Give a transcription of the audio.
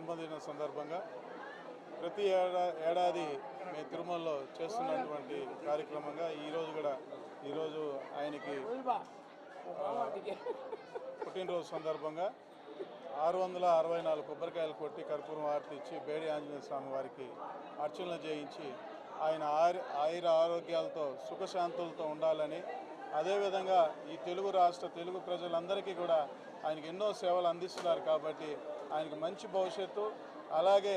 జన్మదిన సందర్భంగా ప్రతి ఏడాది మేము తిరుమలలో చేస్తున్నటువంటి కార్యక్రమంగా ఈరోజు ఆయనకి పుట్టినరోజు సందర్భంగా 664 కొబ్బరికాయలు కొట్టి కర్పూరం హారతి ఇచ్చి బేడి ఆంజనేయ స్వామి వారికి అర్చనలు చేయించి ఆయన ఆయుర ఆరోగ్యాలతో సుఖశాంతులతో ఉండాలని, అదేవిధంగా ఈ తెలుగు ప్రజలందరికీ కూడా ఆయనకి ఎన్నో సేవలు అందిస్తున్నారు కాబట్టి ఆయనకి మంచి భవిష్యత్తు, అలాగే